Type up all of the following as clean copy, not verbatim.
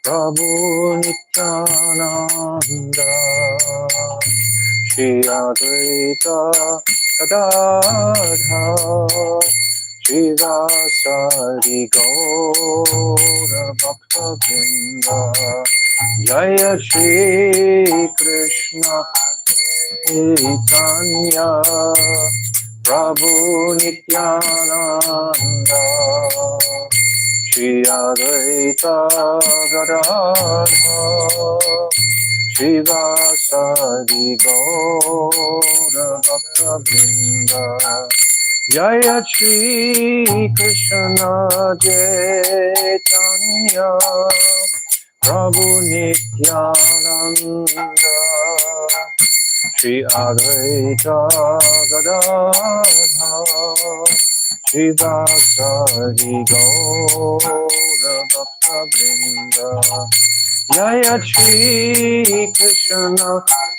Prabhu Nityananda, Shri Advaita Gadadhar, Shivasari Gaura Bhakta Vrinda, Jaya Shri Krishna Chaitanya, Prabhu Nityananda, Shri Advaita Gadadhar, Shivasari Gaura Bhakta Vrinda, Jaya Shri Krishna Chaitanya, Prabhu Nityananda, Shri Advaita Gadadhar, Shivasari Gaura Bhakta Vrinda, Jaya Shri Krishna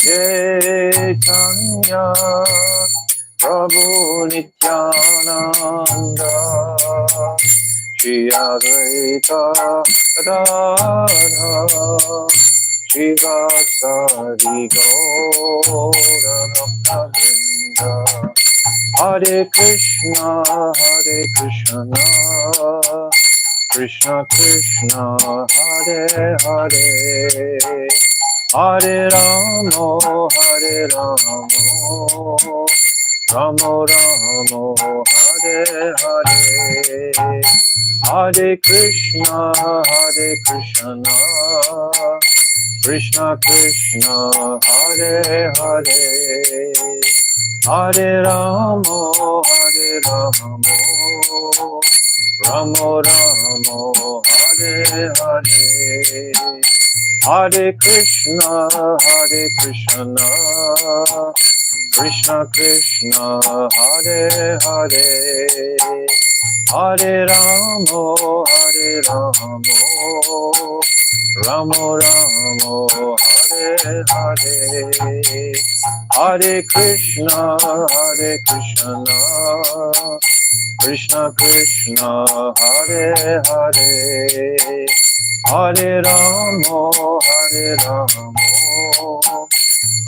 Chaitanya, Prabhu Nityananda, Shri Advaita Gadadhar, Shivasari Gaura Bhakta Vrinda, Hare Krishna, Krishna Krishna, Hare Hare, Hare Ramo, Ramo Ramo, Hare Hare, Hare Krishna, Krishna Krishna, Hare Hare, Hare Ramo, Ramo Ramo, Hare Hare, Hare Krishna, Krishna Krishna, Hare Hare, Hare Ramo, Ramo Ramo, Hare Hare, Hare Krishna, Krishna Krishna, Hare Hare, Hare Ramo,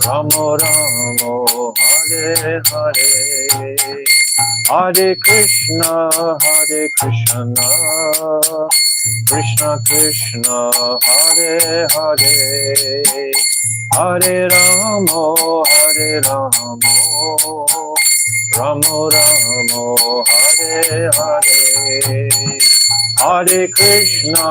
Ramo Ramo, Hare Hare, Hare Krishna, Krishna Krishna, Hare Hare, Hare Ramo, Ramo Ramo, Hare Hare, Hare Krishna,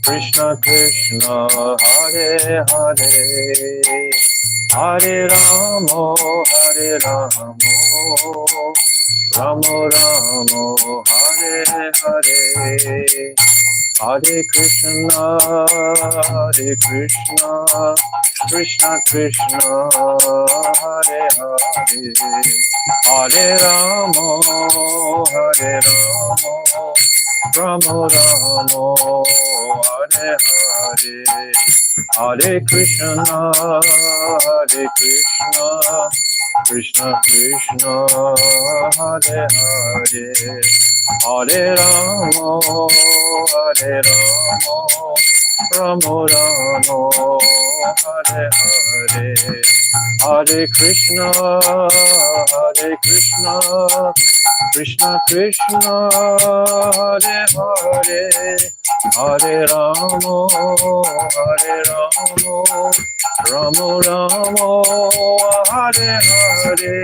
Krishna Krishna, Hare Hare, Hare Ramo, Ramo Ramo, Hare Hare, Hare Krishna, Krishna Krishna, Hare Hare, Hare Ramo, Ramo Ramo, Hare Hare, Hare Krishna, Krishna Krishna, Hare Hare, Hare Ramo, Ramo Ramo, Hare Hare, Hare Krishna, Krishna Krishna, Hare Hare, Hare Ramo, Ramo Ramo, Hare Hare,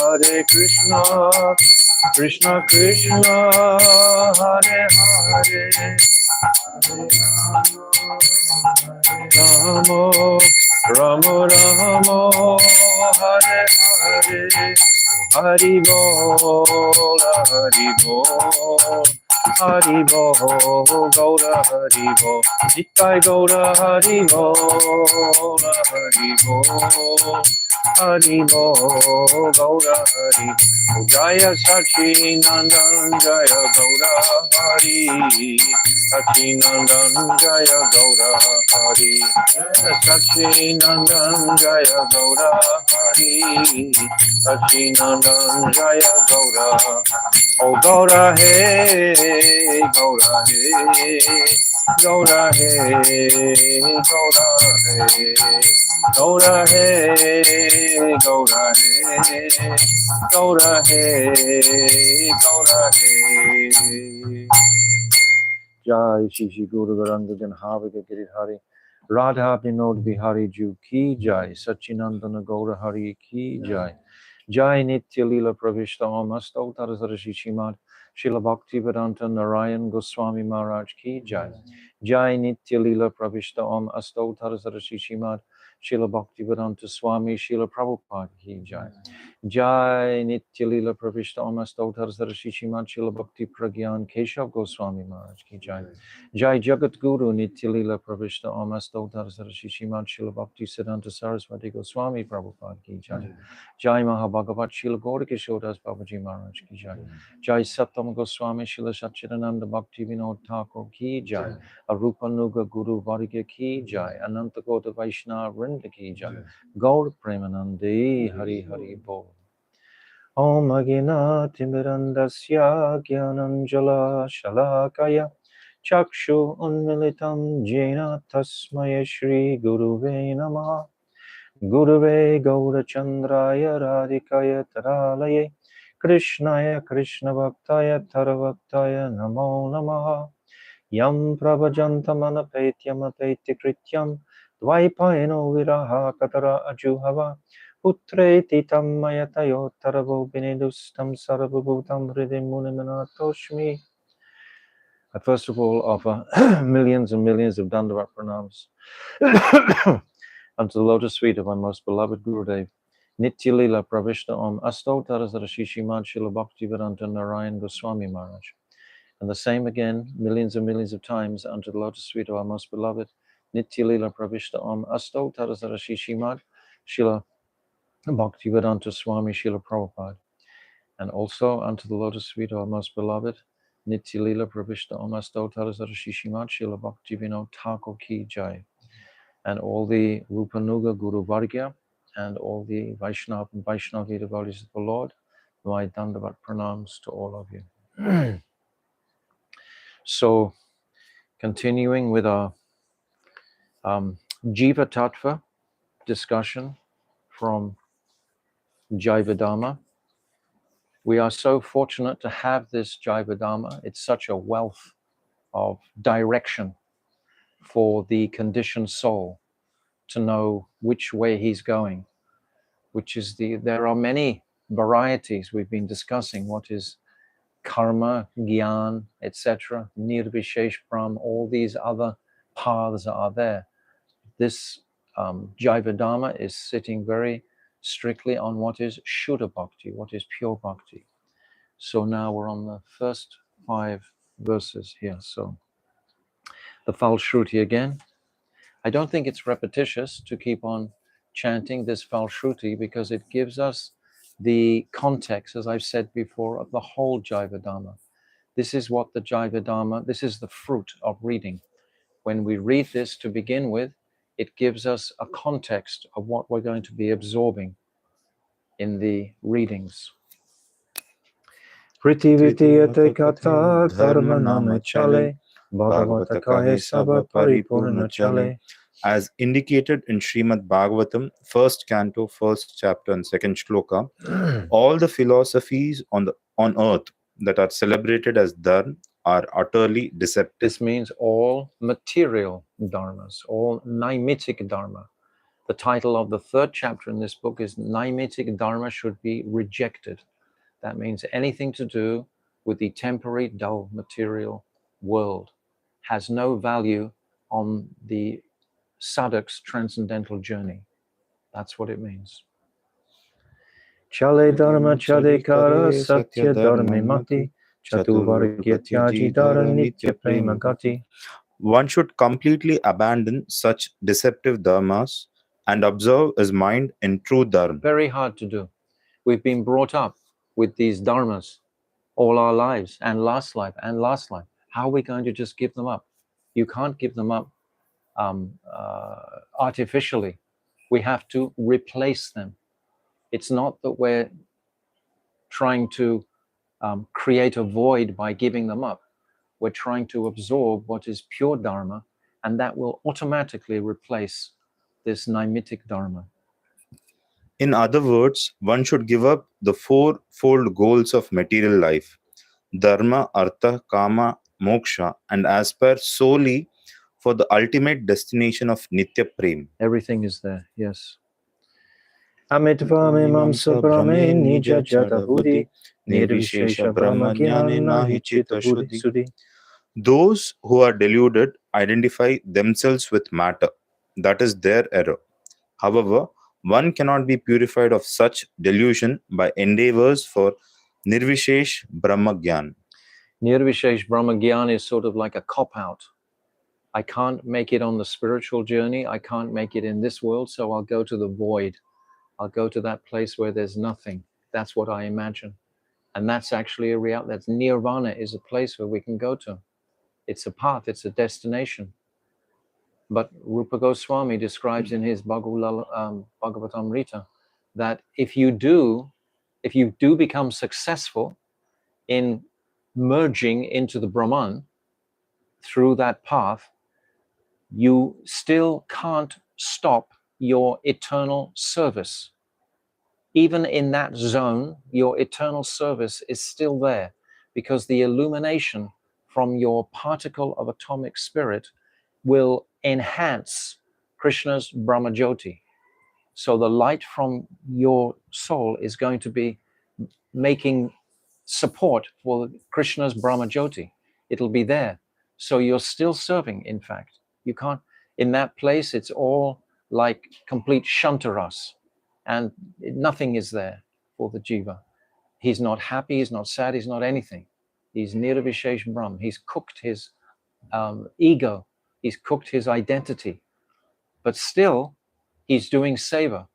Hare Krishna, Krishna Krishna, Hare Hare, Ramo, Ramo Ramo, Hare Hare, Hari Bol, Hari Bol, Haribo, Gaura Haribo, Nitai Gaura Haribo, Haribo, Haribo, Gaura Haribo, Jaya Sachi Nandan Jaya Gaura Hari, Sachi Nandan Jaya Gaura Hari, Sachi Nandan Jaya Gaura Hari, Sachi Nandan Jaya Gaura. Oh Gaura hey, Gaura hey, Gaura hey, Gaura hey, Gaura hey, Gaura hey, Gaura hey, Gaura hey. Jai Shri Guru Garanga Ganhavika Giridhari Radha Vinod Bihari Ju Ki Jai Sachinandana Gaura Hari Ki Jai Jai Nitya Lila Pravishta Om Astautar Sarashi Shimad Shila Bhakti Vedanta Narayan Goswami Maharaj Ki Jai Jai Nitya Lila Pravishta Om Astautar Sarashi Shimad Shila Bhakti Vedanta Swami Shila Prabhupada Ki Jai Jai Nitya Lila Pravishta Om Astautar Sarashi Shimad Shila Bhakti Pragyan Keshav Goswami Maharaj Ki Jai Jai Jagat Guru Nitya Lila Pravishta Om Astautar Sarashi Shimad Shila Bhakti Siddhanta Saraswati Goswami Prabhupada Ki Jai Jai Mahabhagavat Shila Gaura Kishodas Babaji Maharaj Ki Jai Jai Satam Goswami Shila Satchidananda Bhakti Vinod Thakur Ki Jai Arupa Nuga Guru Varga Ki Jai Ananta Gota Vaishnava Vrinda Ki Jai Gaur Premanandi Hari Hari Bol Om Agina Timirandasya Gyananjala Shalakaya Chakshu Unmilitam Jena Tasmaya Shri Guruve Namaha Guruve Gaurachandraya Radhikaya Taralaye Krishnaya Krishna Bhaktaya Taravaktaya Namo Namaha Yam Prabhajantamanapetyamapetti Krityam Dvaipayano Viraha Katara Ajuhava Putreti Tammayatayo Taravo Benedustam Sarvabhutam Hridim Munimanatoshmi. I first of all offer millions and millions of Dandavat pranams unto the lotus feet of my most beloved Gurudev, Nitya Lila Pravishta Om Astautar Sarashishimad Shila Bhakti Vedanta Narayan Goswami Maharaj. And the same again, millions and millions of times unto the lotus feet of our most beloved Nitya Lila Pravishta Om Astautar Sarashishimad Shila Bhakti Vedanta Swami Shila Prabhupada. And also unto the lotus feet of our most beloved Nitya Lila Pravishta Om Astautar Sarashishimad Shila Bhakti Vinod Thakur Ki Jai. And all the Rupanuga Guru Vargya and all the Vaishnava and Vaishnavi devotees of the Lord, my Dandavat pranams to all of you. So, continuing with our Jiva Tattva discussion from Jiva Dharma. We are so fortunate to have this Jiva Dharma. It's such a wealth of direction for the conditioned soul to know which way he's going, there are many varieties we've been discussing. What is karma, gyan, etc., nirvishesh brahm, all these other paths are there. This Jiva Dharma is sitting very strictly on what is Shuddha Bhakti, what is pure Bhakti. So now we're on the first 5 verses here. So the Falshruti again. I don't think it's repetitious to keep on chanting this Falshruti because it gives us the context, as I've said before, of the whole Jiva Dharma. This is what the Jiva Dharma, this is the fruit of reading. When we read this to begin with, it gives us a context of what we're going to be absorbing in the readings. Pritivitiyate kata dharma nama chale, bhagavata kahe sabha paripurna chale. As indicated in Srimad Bhagavatam, first canto, first chapter and second shloka, all the philosophies on earth that are celebrated as dharma are utterly deceptive. This means all material dharmas, all Nimetic Dharma. The title of the 3rd chapter in this book is Nimetic Dharma should be rejected. That means anything to do with the temporary, dull, material world has no value on the sadhak's transcendental journey. That's what it means. Chale dharma chade kara satya dharme mati Chatuvargyatyaji dara nitya prema gati. One should completely abandon such deceptive dharmas and observe his mind in true dharma. Very hard to do. We've been brought up with these dharmas all our lives, and last life, and last life. How are we going to just give them up? You can't give them up artificially. We have to replace them. It's not that we're trying to create a void by giving them up. We're trying to absorb what is pure dharma, and that will automatically replace this Nimetic Dharma. In other words, one should give up the fourfold goals of material life, dharma, artha, kama, moksha, and aspire solely for the ultimate destination of nitya prem. Everything is there, yes. Amitvam sabrame nija jada buddhi nirvishesha brahma jnane nahi chitta buddhi sudhi. Those who are deluded identify themselves with matter. That is their error. However, one cannot be purified of such delusion by endeavors for nirvishesh brahma gyan. Nirvishesh Brahma Gyan is sort of like a cop-out. I can't make it on the spiritual journey. I can't make it in this world, so I'll go to the void. I'll go to that place where there's nothing. That's what I imagine. And that's actually a reality. That's nirvana is a place where we can go to. It's a path, it's a destination. But Rupa Goswami describes in his Bhagavatamrita that if you do become successful in merging into the Brahman through that path, you still can't stop your eternal service. Even in that zone, your eternal service is still there, because the illumination from your particle of atomic spirit will enhance Krishna's Brahma Jyoti. So the light from your soul is going to be making support for Krishna's Brahma Jyoti. It'll be there. So you're still serving, in fact. You can't, in that place, it's all like complete shantaras, and nothing is there for the jiva. He's not happy, he's not sad, he's not anything. He's nirvishesh Brahm. He's cooked his ego, he's cooked his identity, but still he's doing seva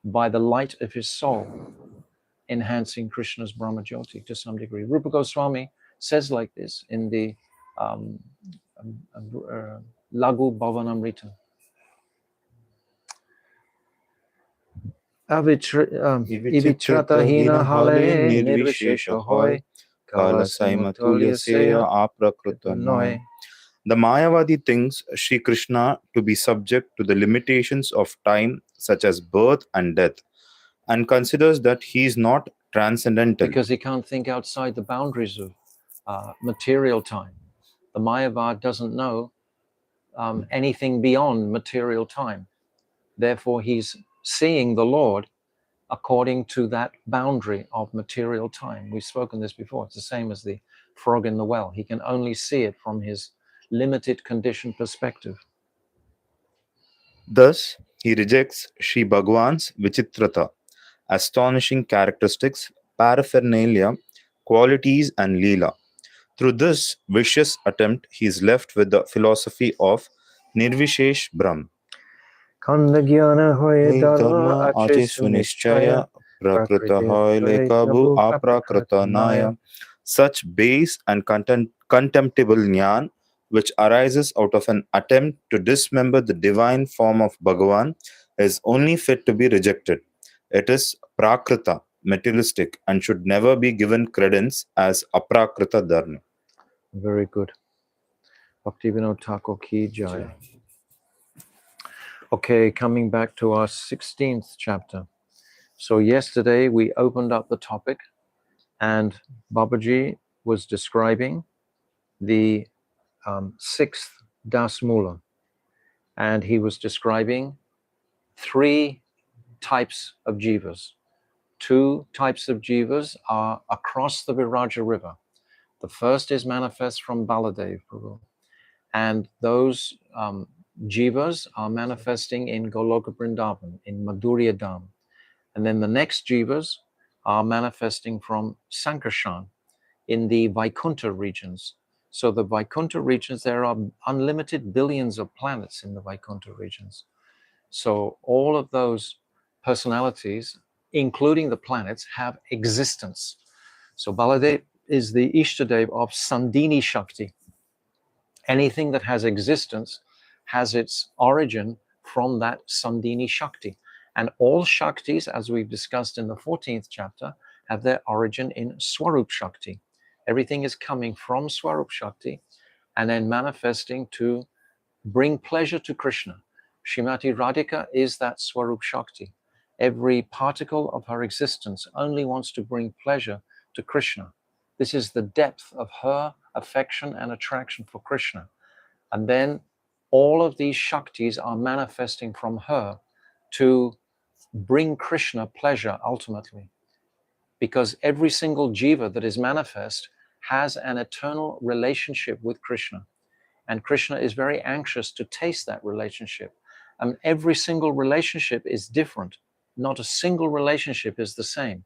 by the light of his soul, enhancing Krishna's Brahma Jyoti to some degree. Rupa Goswami says like this in the Lagu Bhavanamrita. Ivitrata hina hale nirvishesha hoy kala saimatulya seya aprakrita noy. The Mayavadi thinks Sri Krishna to be subject to the limitations of time, such as birth and death, and considers that he is not transcendental. Because he can't think outside the boundaries of material time. The Mayavad doesn't know anything beyond material time. Therefore, he's seeing the Lord according to that boundary of material time. We've spoken this before. It's the same as the frog in the well. He can only see it from his limited condition perspective. Thus, he rejects Sri Bhagwan's Vichitrata, astonishing characteristics, paraphernalia, qualities, and Leela. Through this vicious attempt, he is left with the philosophy of Nirvishesh Brahm. Kanda jnana hoye dharma ache Sunischaya prakrita hoy lekabhu aprakrita naya. Such base and contemptible jnana, which arises out of an attempt to dismember the divine form of Bhagavan, is only fit to be rejected. It is prakrita, materialistic, and should never be given credence as aprakrita dharma. Very good. Bhaktivinoda Thakur ki jai. Okay, coming back to our 16th chapter. So yesterday we opened up the topic and Babaji was describing the 6th Das Mula, and he was describing 3 types of jivas. 2 types of jivas are across the Viraja river. The first is manifest from Baladev Prabhu, and those jivas are manifesting in Goloka Vrindavan, in Madhurya Dham. And then the next jivas are manifesting from Sankarshan in the Vaikuntha regions. So the Vaikuntha regions, there are unlimited billions of planets in the Vaikuntha regions. So all of those personalities, including the planets, have existence. So Baladev is the Ishtadev of Sandhini Shakti. Anything that has existence has its origin from that Sandhini Shakti. And all Shaktis, as we've discussed in the 14th chapter, have their origin in Swarup Shakti. Everything is coming from Swarup Shakti and then manifesting to bring pleasure to Krishna. Srimati Radhika is that Swarup Shakti. Every particle of her existence only wants to bring pleasure to Krishna. This is the depth of her affection and attraction for Krishna. And then all of these Shaktis are manifesting from her to bring Krishna pleasure ultimately. Because every single jiva that is manifest has an eternal relationship with Krishna. And Krishna is very anxious to taste that relationship. And every single relationship is different. Not a single relationship is the same.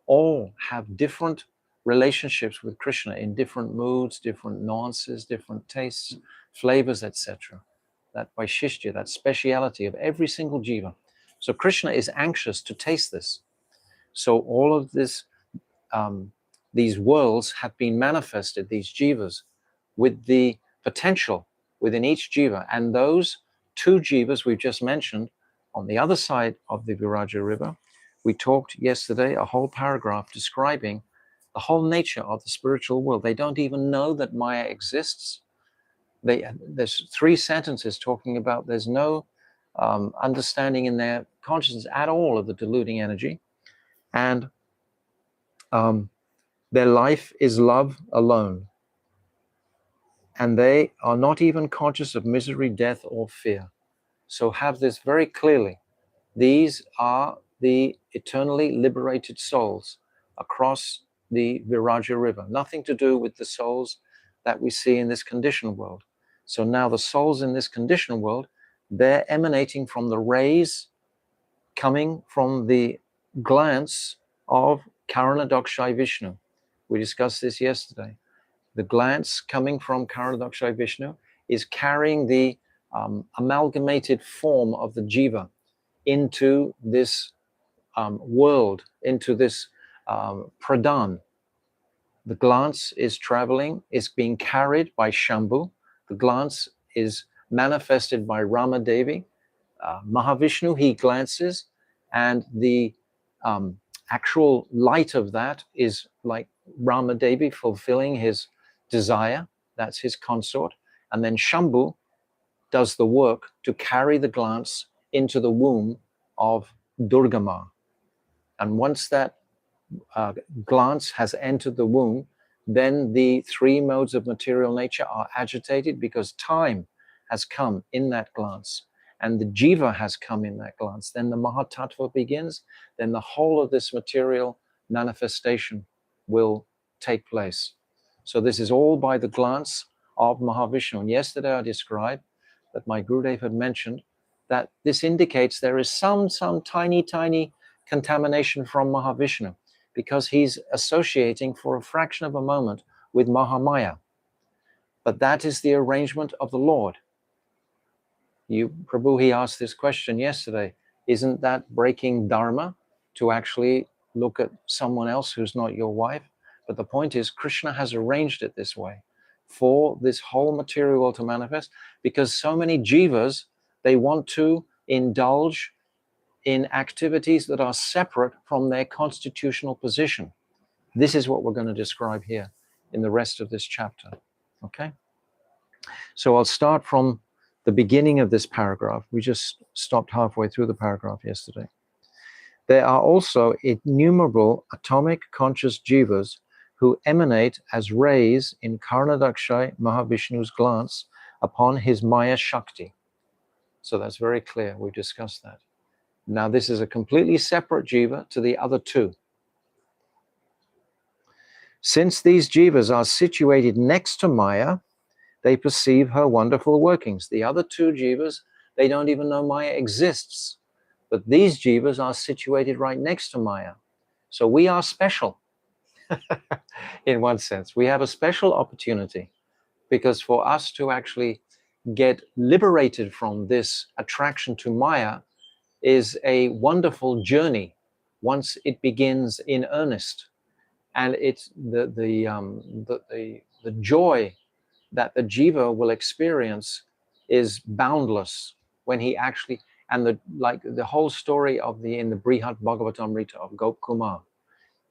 All have different relationships with Krishna in different moods, different nuances, different tastes, flavors, etc. That Vaishishthya, that speciality of every single jiva. So Krishna is anxious to taste this. So all of this, these worlds have been manifested, these jivas, with the potential within each jiva. And those two jivas we've just mentioned on the other side of the Viraja river, we talked yesterday a whole paragraph describing the whole nature of the spiritual world. They don't even know that Maya exists. There's 3 sentences talking about there's no understanding in their consciousness at all of the deluding energy. And their life is love alone. And they are not even conscious of misery, death, or fear. So have this very clearly. These are the eternally liberated souls across the Viraja river. Nothing to do with the souls that we see in this conditioned world. So now the souls in this conditioned world, they're emanating from the rays coming from the glance of Karanadakshay Vishnu. We discussed this yesterday. The glance coming from Karanadakshay Vishnu is carrying the amalgamated form of the jiva into this world, into this pradhan. The glance is traveling, is being carried by Shambhu. The glance is manifested by Ramadevi. Mahavishnu, he glances, and the actual light of that is like Ramadevi fulfilling his desire. That's his consort. And then Shambhu does the work to carry the glance into the womb of Durgama. And once that glance has entered the womb, then the 3 modes of material nature are agitated because time has come in that glance. And the jiva has come in that glance. Then the Mahatattva begins. Then the whole of this material manifestation will take place. So this is all by the glance of Mahavishnu. And yesterday I described that my Gurudev had mentioned that this indicates there is some tiny contamination from Mahavishnu because he's associating for a fraction of a moment with Mahamaya. But that is the arrangement of the Lord. Prabhu, he asked this question yesterday. Isn't that breaking dharma to actually look at someone else who's not your wife? But the point is, Krishna has arranged it this way for this whole material world to manifest, because so many jivas, they want to indulge in activities that are separate from their constitutional position. This is what we're going to describe here in the rest of this chapter. Okay? So I'll start from the beginning of this paragraph. We just stopped halfway through the paragraph yesterday. There are also innumerable atomic conscious jivas who emanate as rays in Karanadakshay Mahavishnu's glance upon his Maya Shakti. So that's very clear. We discussed that. Now this is a completely separate jiva to the other 2. Since these jivas are situated next to Maya, they perceive her wonderful workings. The other 2 jivas, they don't even know Maya exists. But these jivas are situated right next to Maya. So we are special. in one sense. We have a special opportunity because for us to actually get liberated from this attraction to Maya is a wonderful journey once it begins in earnest. And it's the joy that the Jiva will experience is boundless when he actually, and the whole story of in the Brihad Bhagavatamrita of Gop Kumar,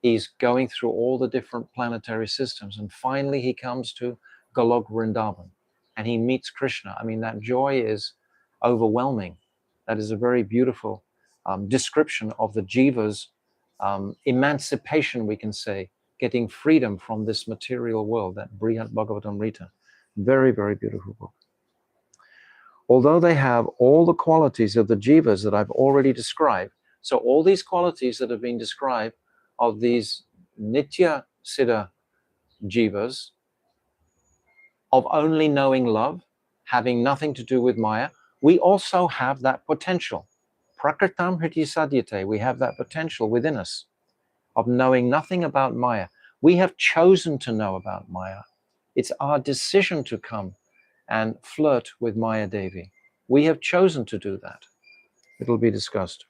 he's going through all the different planetary systems, and finally he comes to Golok Vrindavan and he meets Krishna. I mean, that joy is overwhelming. That is a very beautiful description of the Jiva's emancipation, we can say, getting freedom from this material world, that Brihad Bhagavatamrita. Very, very beautiful book. Although they have all the qualities of the Jivas that I've already described, so all these qualities that have been described of these Nitya Siddha Jivas, of only knowing love, having nothing to do with Maya, we also have that potential. Prakritam Hriti Sadyate, we have that potential within us of knowing nothing about Maya. We have chosen to know about Maya. It's our decision to come and flirt with Maya Devi. We have chosen to do that. It'll be discussed.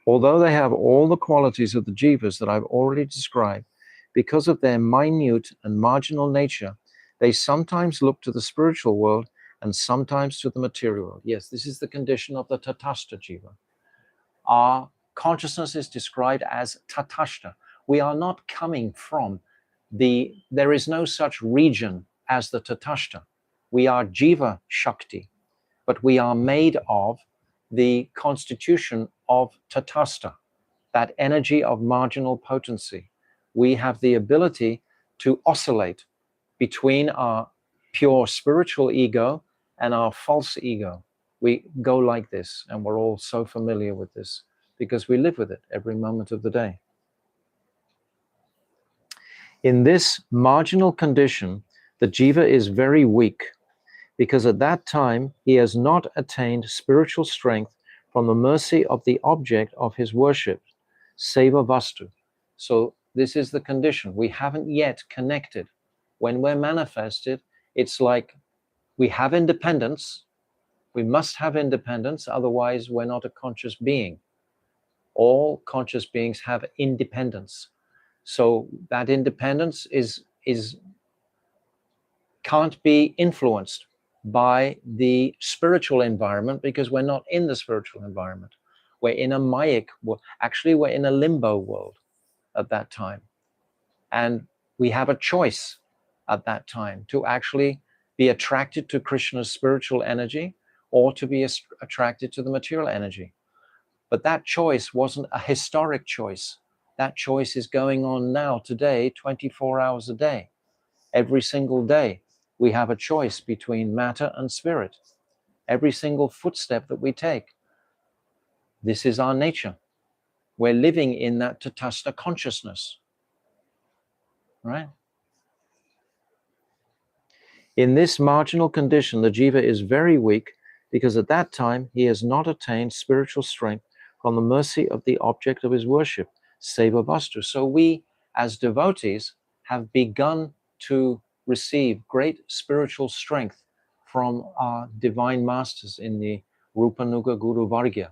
Although they have all the qualities of the Jivas that I've already described, because of their minute and marginal nature, they sometimes look to the spiritual world and sometimes to the material world. Yes, this is the condition of the Tatastha Jiva. Our consciousness is described as Tatastha. We are not coming from there is no such region as the Tatastha. We are Jiva Shakti, but we are made of the constitution of Tatastha, that energy of marginal potency. We have the ability to oscillate between our pure spiritual ego and our false ego. We go like this, and we're all so familiar with this because we live with it every moment of the day. In this marginal condition, the Jiva is very weak because at that time he has not attained spiritual strength from the mercy of the object of his worship, Seva Vastu. So this is the condition. We haven't yet connected. When we're manifested, it's like we have independence. We must have independence, otherwise we're not a conscious being. All conscious beings have independence. So that independence can't be influenced by the spiritual environment because we're not in the spiritual environment. We're in a Mayic world. Actually, we're in a limbo world at that time. And we have a choice at that time to actually be attracted to Krishna's spiritual energy or to be attracted to the material energy. But that choice wasn't a historic choice. That choice is going on now, today, 24 hours a day. Every single day, we have a choice between matter and spirit. Every single footstep that we take. This is our nature. We're living in that Tatastha consciousness. Right? In this marginal condition, the Jiva is very weak because at that time he has not attained spiritual strength from the mercy of the object of his worship, Seva Vastu. So we, as devotees, have begun to receive great spiritual strength from our divine masters in the Rupanuga Guru Vargya,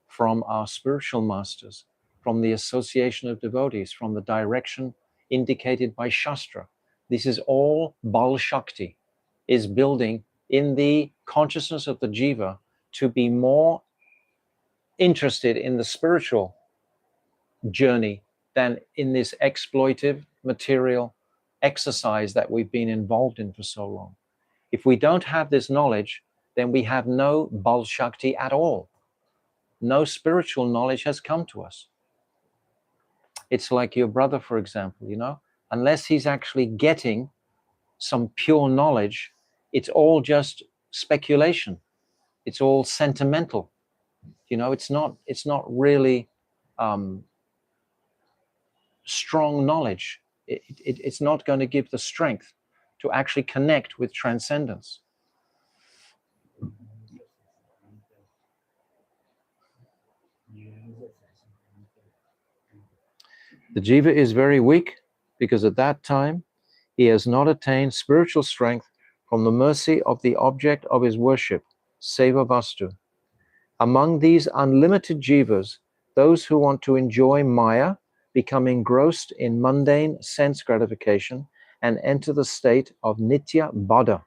from our spiritual masters, from the association of devotees, from the direction indicated by Shastra. This is all Bal Shakti, is building in the consciousness of the Jiva to be more interested in the spiritual journey than in this exploitive material exercise that we've been involved in for so long. If we don't have this knowledge, then we have no Bal Shakti at all. No spiritual knowledge has come to us. It's like your brother, for example, unless he's actually getting some pure knowledge, it's all just speculation. It's all sentimental. It's not really strong knowledge. It's not going to give the strength to actually connect with transcendence. The Jiva is very weak because at that time he has not attained spiritual strength from the mercy of the object of his worship, Seva Vastu. Among these unlimited Jivas, those who want to enjoy Maya become engrossed in mundane sense gratification and enter the state of Nitya Bada.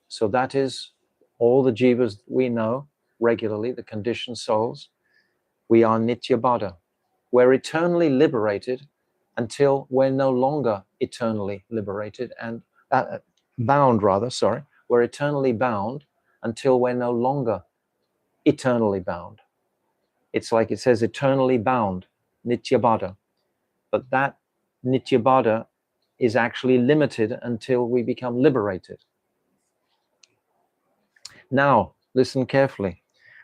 So that is all the Jivas we know regularly, the conditioned souls. We are Nitya Bada. We're eternally liberated until we're no longer eternally liberated and bound, rather, sorry. We're eternally bound until we're no longer eternally bound. It's like it says eternally bound, Nityabada. But that Nityabada is actually limited until we become liberated. Now, listen carefully.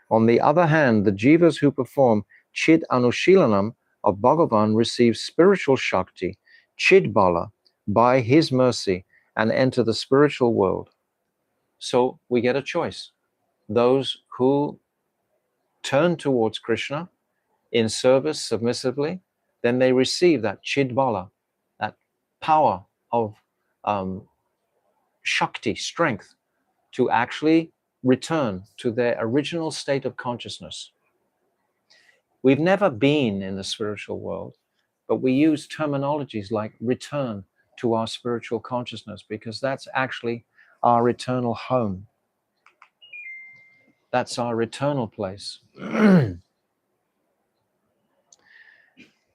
On the other hand, the Jivas who perform Chid Anushilanam of Bhagavan receive spiritual Shakti, Chid Bala, by his mercy and enter the spiritual world. So we get a choice. Those who turn towards Krishna in service submissively, then they receive that Chid Bala, that power of Shakti, strength, to actually return to their original state of consciousness. We've never been in the spiritual world, but we use terminologies like return to our spiritual consciousness because that's actually our eternal home. That's our eternal place.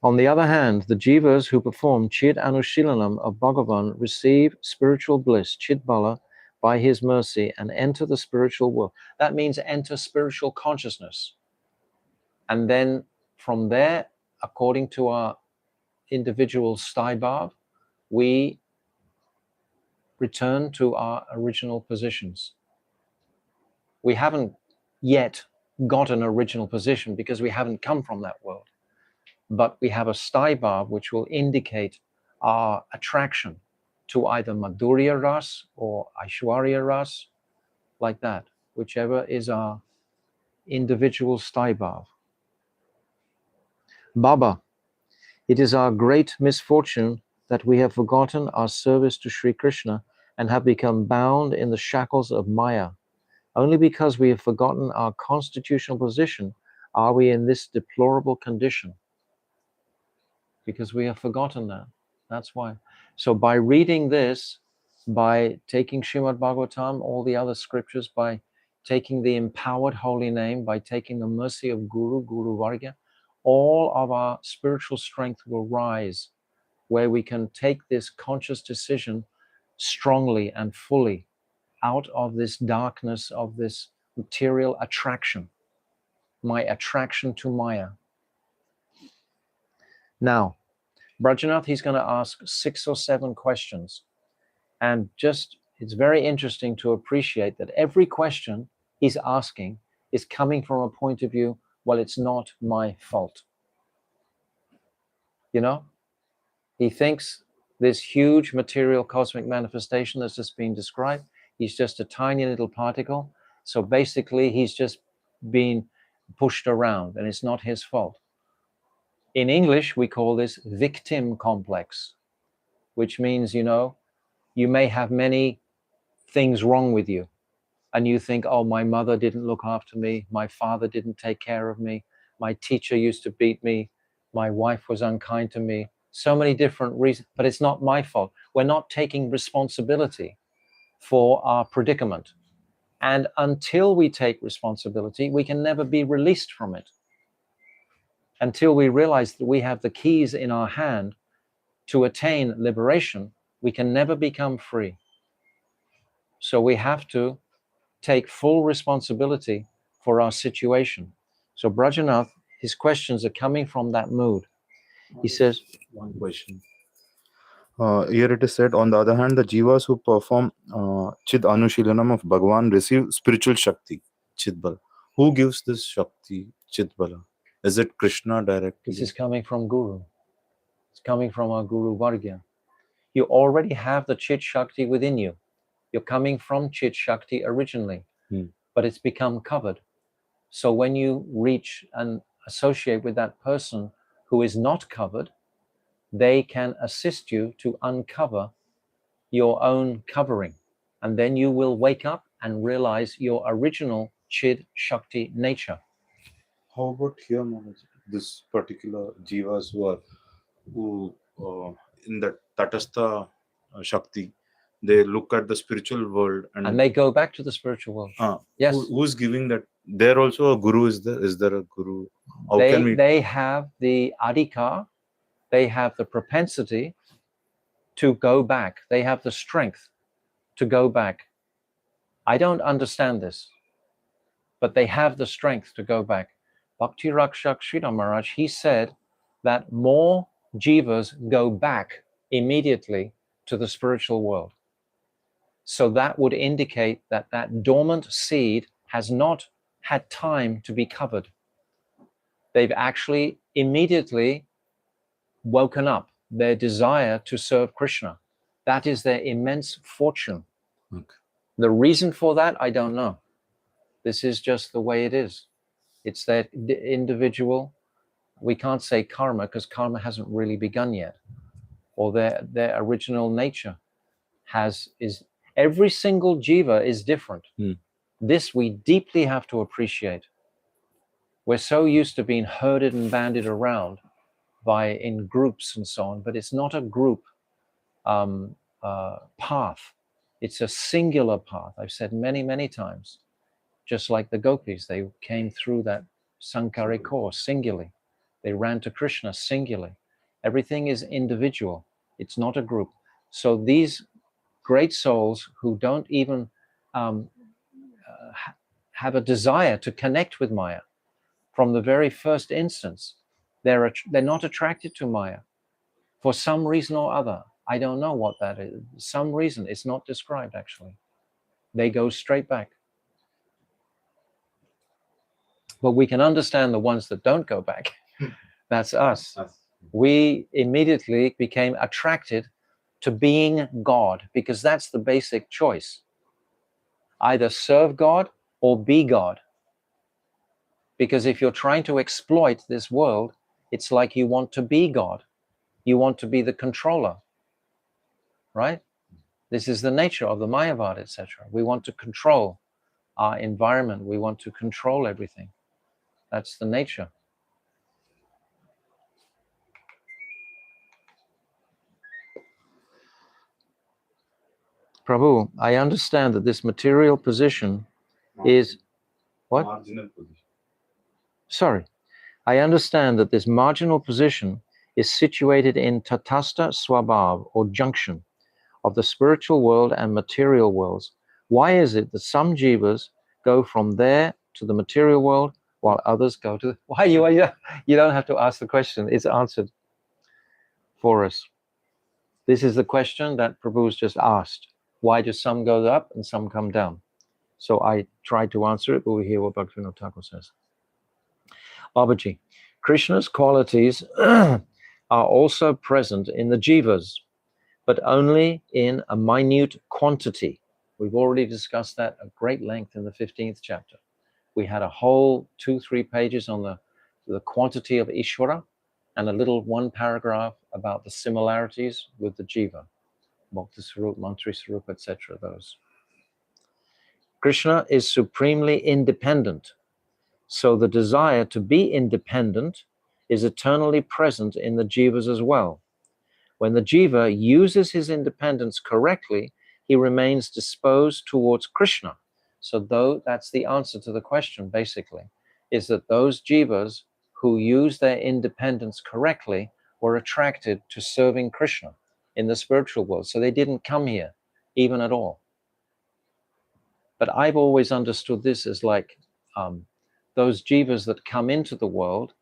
On the other hand, the Jivas who perform Chid Anushilanam of Bhagavan receive spiritual bliss, Chid Bala, by his mercy and enter the spiritual world. That means enter spiritual consciousness. And then from there, according to our individual Stybar, we return to our original positions. We haven't yet got an original position because we haven't come from that world. But we have a Stybar which will indicate our attraction to either Madhurya Ras or Aishwarya Ras, like that, whichever is our individual Stybar. Baba, it is our great misfortune that we have forgotten our service to Sri Krishna and have become bound in the shackles of Maya. Only because we have forgotten our constitutional position are we in this deplorable condition. Because we have forgotten that. That's why. So by reading this, by taking Srimad Bhagavatam, all the other scriptures, by taking the empowered holy name, by taking the mercy of Guru Varga, all of our spiritual strength will rise, where we can take this conscious decision strongly and fully out of this darkness of this material attraction, my attraction to Maya. Now, Brajanath, he's going to ask 6 or 7 questions. And just, it's very interesting to appreciate that every question he's asking is coming from a point of view, well, it's not my fault. You know? He thinks this huge material cosmic manifestation that's just been described, he's just a tiny little particle. So basically, he's just being pushed around and it's not his fault. In English, we call this victim complex, which means, you know, you may have many things wrong with you. And you think, oh, my mother didn't look after me. My father didn't take care of me. My teacher used to beat me. My wife was unkind to me. So many different reasons, but it's not my fault. We're not taking responsibility for our predicament. And until we take responsibility, we can never be released from it. Until we realize that we have the keys in our hand to attain liberation, we can never become free. So we have to take full responsibility for our situation. So Brajanath, his questions are coming from that mood. He says, one question. Here it is said, on the other hand, the Jivas who perform Chid Anushilanam of Bhagavan receive spiritual Shakti, Chid Bala. Who gives this Shakti, Chid Bala? Is it Krishna directly? This is coming from Guru. It's coming from our Guru Varga. You already have the Chit Shakti within you. You're coming from Chit Shakti originally, but it's become covered. So when you reach and associate with that person who is not covered, they can assist you to uncover your own covering. And then you will wake up and realize your original Chid Shakti nature. How about here, Maharaj? This particular Jivas who in the Tatastha Shakti, they look at the spiritual world And they go back to the spiritual world. Yes. Who's giving that? There also a guru is there? Is there a guru? How can we? They have the adhikar, they have the propensity to go back. They have the strength to go back. I don't understand this, but they have the strength to go back. Bhakti Rakshak Sridhar Maharaj, he said that more jivas go back immediately to the spiritual world. So that would indicate that that dormant seed has not had time to be covered. They've actually immediately woken up their desire to serve Krishna. That is their immense fortune. Okay. The reason for that, I don't know. This is just the way it is. It's that individual, we can't say karma because karma hasn't really begun yet, or their original nature is every single jiva is different. This we deeply have to appreciate. We're so used to being herded and banded around in groups and so on, but it's not a group path. It's a singular path. I've said many, many times, just like the gopis, they came through that Sankari course singularly. They ran to Krishna singularly. Everything is individual. It's not a group. So these great souls who don't even have a desire to connect with Maya from the very first instance, they're not attracted to Maya for some reason or other. I don't know what that is. Some reason, it's not described actually. They go straight back. But we can understand the ones that don't go back. That's us. We immediately became attracted to being God because that's the basic choice. Either serve God or be God. Because if you're trying to exploit this world, it's like you want to be God. You want to be the controller, right? This is the nature of the Mayavad, etc. We want to control our environment. We want to control everything. That's the nature. Prabhu, I understand that this material position is what? Marginal position. Sorry. I understand that this marginal position is situated in Tatastha Swabhav, or junction, of the spiritual world and material worlds. Why is it that some jivas go from there to the material world while others go to... Why you don't have to ask the question. It's answered for us. This is the question that Prabhu's just asked. Why do some go up and some come down? So I tried to answer it, but we hear what Bhaktivinoda Thakur says. Babaji, Krishna's qualities are also present in the jivas, but only in a minute quantity. We've already discussed that at great length in the 15th chapter. We had a whole 2-3 pages on the quantity of Ishvara and a little 1 paragraph about the similarities with the jiva, Bhakti Swarup, Mantri Swarup, etc. Those. Krishna is supremely independent. So the desire to be independent is eternally present in the jivas as well. When the jiva uses his independence correctly, he remains disposed towards Krishna. So that's the answer to the question, basically, is that those jivas who use their independence correctly were attracted to serving Krishna in the spiritual world. So they didn't come here even at all. But I've always understood this as like those jivas that come into the world,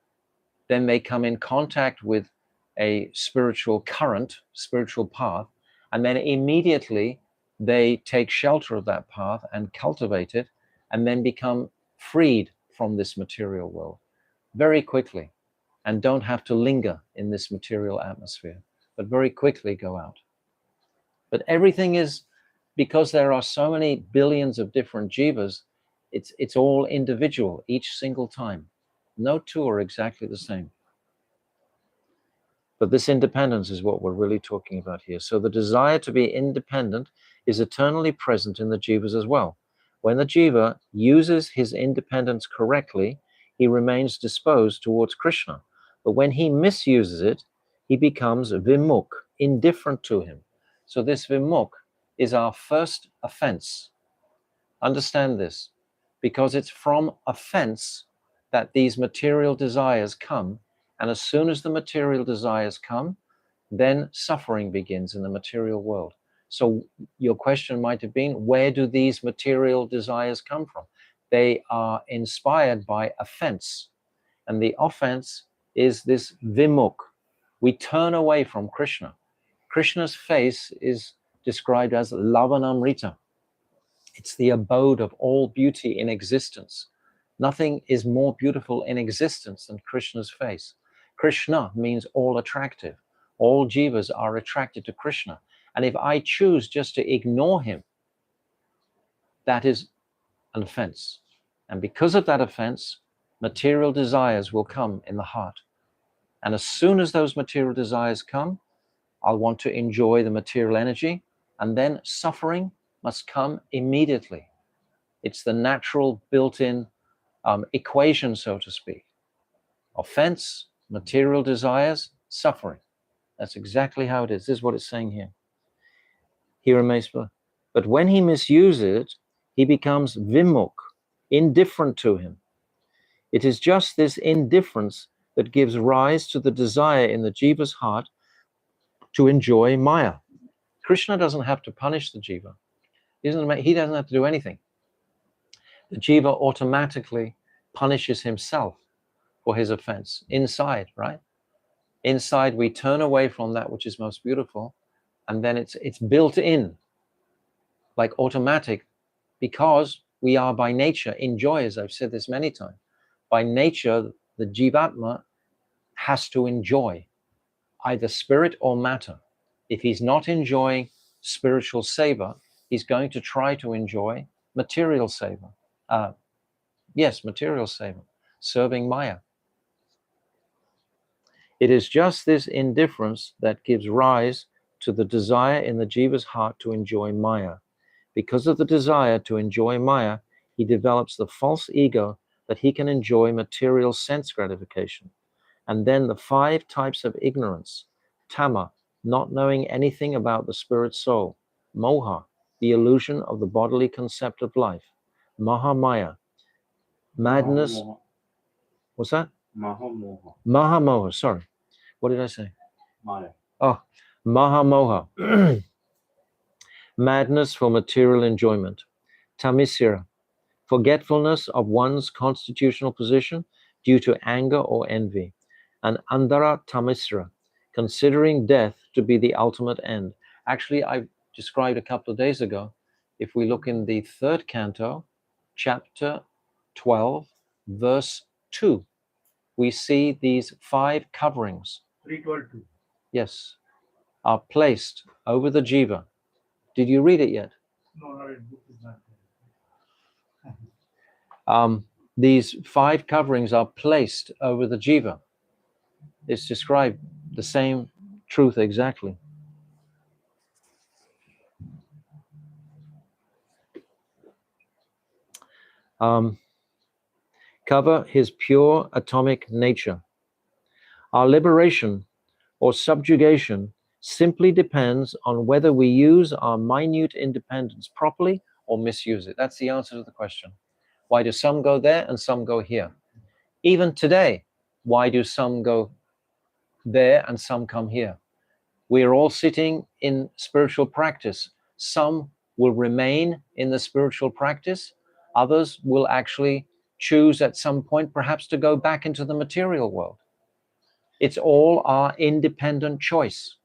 then they come in contact with a spiritual current, spiritual path, and then immediately they take shelter of that path and cultivate it, and then become freed from this material world very quickly, and don't have to linger in this material atmosphere, but very quickly go out. But everything is, because there are so many billions of different jivas, it's all individual each single time. No two are exactly the same. But this independence is what we're really talking about here. So the desire to be independent is eternally present in the Jivas as well. When the Jiva uses his independence correctly, he remains disposed towards Krishna. But when he misuses it, he becomes vimukh, indifferent to him. So this vimukh is our first offense. Understand this, because it's from offense that these material desires come. And as soon as the material desires come, then suffering begins in the material world. So your question might have been, where do these material desires come from? They are inspired by offense. And the offense is this vimukh. We turn away from Krishna. Krishna's face is described as lavanamrita. It's the abode of all beauty in existence. Nothing is more beautiful in existence than Krishna's face. Krishna means all attractive. All jivas are attracted to Krishna. And if I choose just to ignore him, that is an offense. And because of that offense, material desires will come in the heart. And as soon as those material desires come, I'll want to enjoy the material energy, and then suffering must come immediately. It's the natural built-in equation, so to speak. Offense, material desires, suffering. That's exactly how it is. This is what it's saying here. He remains, but when he misuses it, he becomes vimukh, indifferent to him. It is just this indifference that gives rise to the desire in the jiva's heart to enjoy Maya. Krishna doesn't have to punish the jiva. He doesn't have to do anything. The jiva automatically punishes himself for his offense inside, right? Inside, we turn away from that which is most beautiful, and then it's built in, like automatic, because we are by nature enjoyers. I've said this many times. By nature, the jivatma has to enjoy either spirit or matter. If he's not enjoying spiritual seva, he's going to try to enjoy material seva. Material seva, serving Maya. It is just this indifference that gives rise to the desire in the jiva's heart to enjoy Maya. Because of the desire to enjoy Maya, he develops the false ego that he can enjoy material sense gratification. And then the 5 types of ignorance: tama, not knowing anything about the spirit soul; moha, the illusion of the bodily concept of life; mahamaya, madness. Mahamoha. What's that? Mahamoha. Mahamoha, sorry. What did I say? Maya. Oh, mahamoha. Madness for material enjoyment. Tamisira, forgetfulness of one's constitutional position due to anger or envy. And andara tamisra, considering death to be the ultimate end. Actually, I described a couple of days ago, if we look in the 3rd canto, chapter 12, verse 2, we see these 5 coverings. 3:12. Yes, are placed over the jiva. Did you read it yet? No, not in book is not there. These 5 coverings are placed over the jiva. It's described the same truth exactly. Cover his pure atomic nature. Our liberation or subjugation simply depends on whether we use our minute independence properly or misuse it. That's the answer to the question. Why do some go there and some go here? Even today, why do some go there and some come here? We are all sitting in spiritual practice. Some will remain in the spiritual practice. Others will actually choose at some point perhaps to go back into the material world. It's all our independent choice.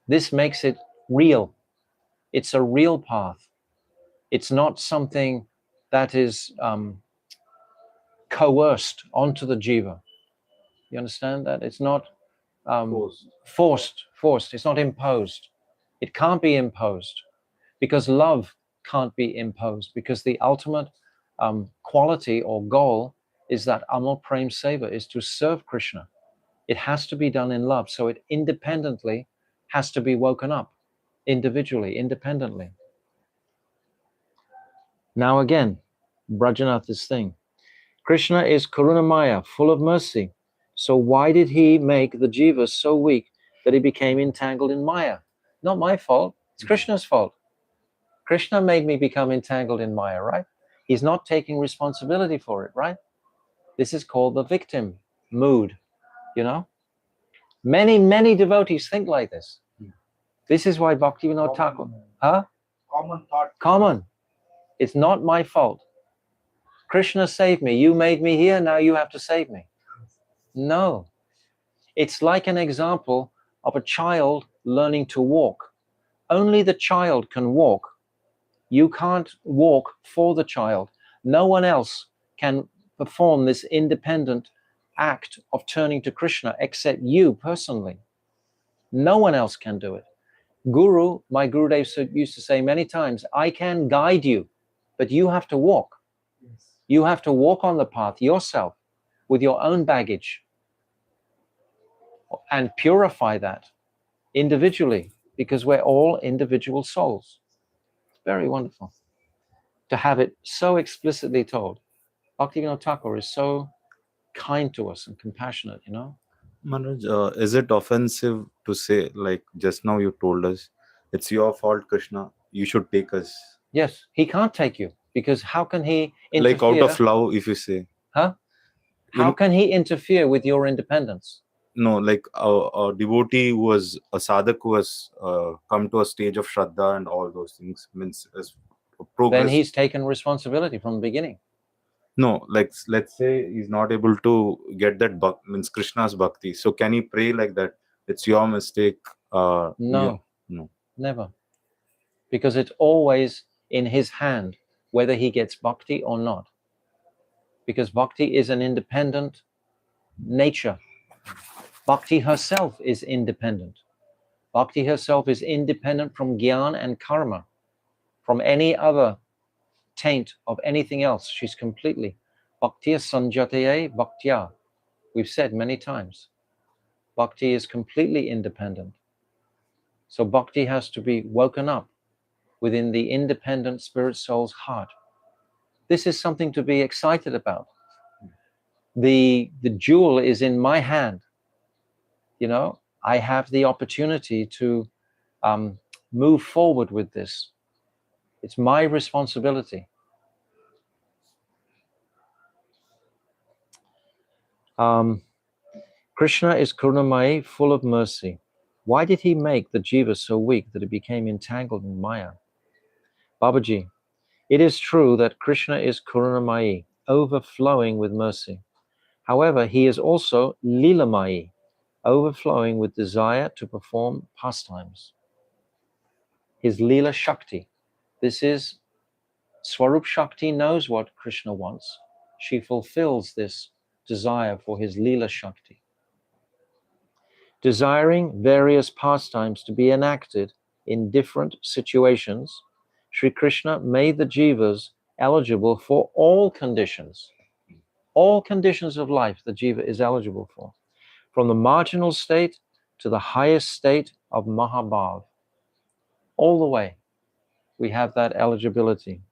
This makes it real. It's a real path. It's not something that is coerced onto the jiva. You understand that? It's not forced. It's not imposed. It can't be imposed, because love can't be imposed, because the ultimate quality or goal is that Amal Prem Seva, is to serve Krishna. It has to be done in love. So it independently has to be woken up, individually, independently. Now again, Brajanath, this thing. Krishna is Karunamaya, full of mercy. So why did he make the Jivas so weak that he became entangled in Maya? Not my fault. It's Krishna's fault. Krishna made me become entangled in Maya, right? He's not taking responsibility for it, right? This is called the victim mood, you know? Many, many devotees think like this. This is why Bhaktivinoda Thakur, Common thought. Common. It's not my fault. Krishna saved me. You made me here. Now you have to save me. No. It's like an example of a child learning to walk. Only the child can walk. You can't walk for the child. No one else can perform this independent act of turning to Krishna except you personally. No one else can do it. Guru, my Gurudev used to say many times, I can guide you, but you have to walk. You have to walk on the path yourself with your own baggage and purify that individually, because we're all individual souls. It's very wonderful to have it so explicitly told. Bhaktivinoda Thakur is so kind to us and compassionate, you know. Manoj, is it offensive to say, like just now you told us, it's your fault, Krishna, you should take us? Yes, he can't take you, because how can he interfere? Like out of love, if you say. Huh? How can he interfere with your independence? No, like a devotee who was a sadhak who has come to a stage of Shraddha and all those things, means as progress. Then he's taken responsibility from the beginning. No, like let's say he's not able to get that means Krishna's bhakti. So can he pray like that? It's your mistake. No, no, never. Because it's always in his hand whether he gets bhakti or not. Because bhakti is an independent nature. Bhakti herself is independent. Bhakti herself is independent from gyan and karma, from any other taint of anything else. She's completely bhaktiya sanjataye bhaktya. We've said many times, bhakti is completely independent. So bhakti has to be woken up within the independent spirit soul's heart. This is something to be excited about. The jewel is in my hand. You know, I have the opportunity to move forward with this. It's my responsibility. Krishna is Karunamai, full of mercy. Why did he make the Jiva so weak that it became entangled in Maya? Babaji, it is true that Krishna is Karunamai, overflowing with mercy. However, he is also Leelamai, overflowing with desire to perform pastimes. His Leela Shakti. This is Swarup Shakti knows what Krishna wants. She fulfills this desire for his Leela Shakti. Desiring various pastimes to be enacted in different situations, Sri Krishna made the Jivas eligible for all conditions. All conditions of life the Jiva is eligible for. From the marginal state to the highest state of Mahabhav. All the way we have that eligibility.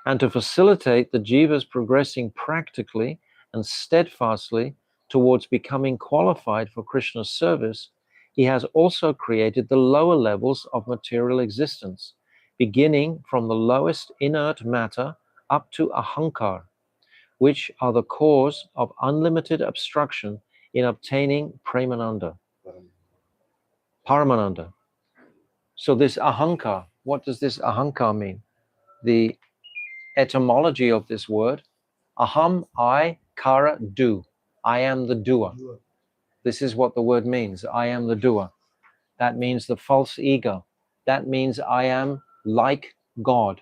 And to facilitate the Jivas progressing practically and steadfastly towards becoming qualified for Krishna's service, he has also created the lower levels of material existence, beginning from the lowest inert matter up to ahankar, which are the cause of unlimited obstruction in obtaining Premananda, Paramananda. So this ahankar, what does this ahankar mean? The etymology of this word, aham, I, kara, do. I am the doer. This is what the word means. I am the doer. That means the false ego. That means I am like God.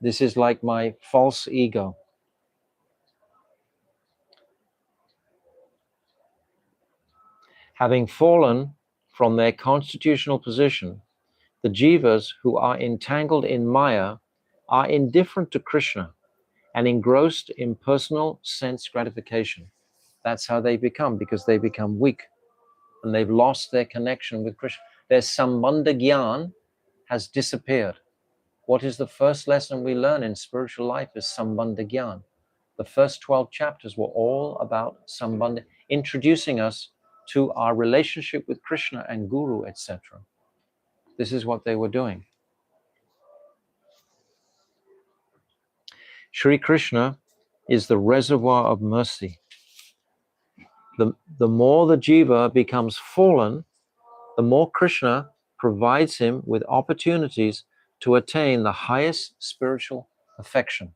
This is like my false ego. Having fallen from their constitutional position, the Jivas who are entangled in Maya are indifferent to Krishna and engrossed in personal sense gratification. That's how they become, because they become weak and they've lost their connection with Krishna. Their sambandha gyan has disappeared. What is the first lesson we learn in spiritual life is sambandha gyan. The first 12 chapters were all about sambandha, introducing us to our relationship with Krishna and Guru, etc. This is what they were doing. Sri Krishna is the reservoir of mercy. The more the jiva becomes fallen, the more Krishna provides him with opportunities to attain the highest spiritual perfection.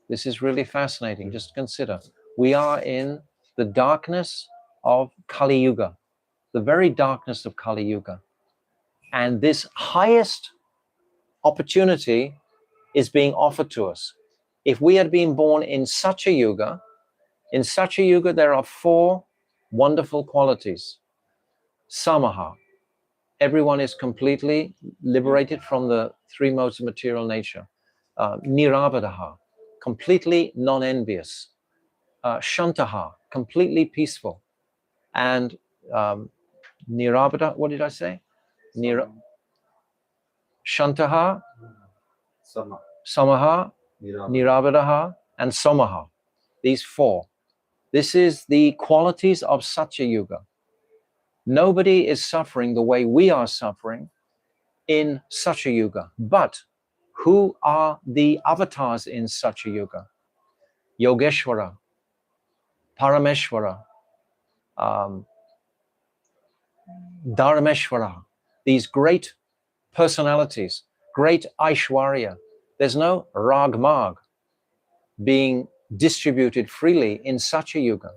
This is really fascinating. Just consider, we are in the darkness of Kali Yuga, the very darkness of Kali Yuga. And this highest opportunity is being offered to us. If we had been born in such a yuga, there are 4 wonderful qualities. Samaha, everyone is completely liberated from the 3 modes of material nature. Niravadaha, completely non-envious. Shantaha, completely peaceful. And Niravada, what did I say? Shantaha, Samaha, Niravadaha, and Somaha. These 4. This is the qualities of Satya Yuga. Nobody is suffering the way we are suffering in Satya Yuga. But who are the avatars in Satya Yuga? Yogeshwara, Parameshwara, Dharmeshwara, these great personalities, great Aishwarya. There's no Ragmarg being distributed freely in Satya Yuga.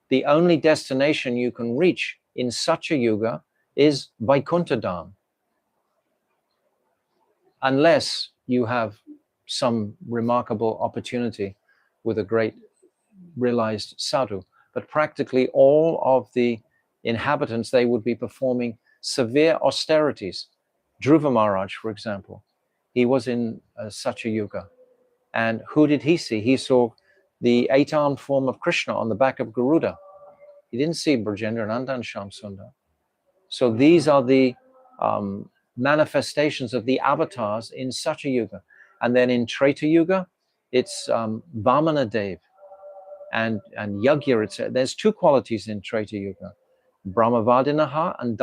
The only destination you can reach in Satya Yuga is Vaikuntha Dham, unless you have some remarkable opportunity with a great realized sadhu. But practically all of the inhabitants, they would be performing severe austerities. Dhruva Maharaj, for example, he was in Satya Yuga. And who did he see? He saw the 8-armed form of Krishna on the back of Garuda. He didn't see Brajendra Nanda and Shyam Sundar. So these are the manifestations of the avatars in Satya Yuga. And then in Treta Yuga, it's Vamana Dev and Yagya, etc. There's 2 qualities in Treta Yuga, Brahmavadinaha and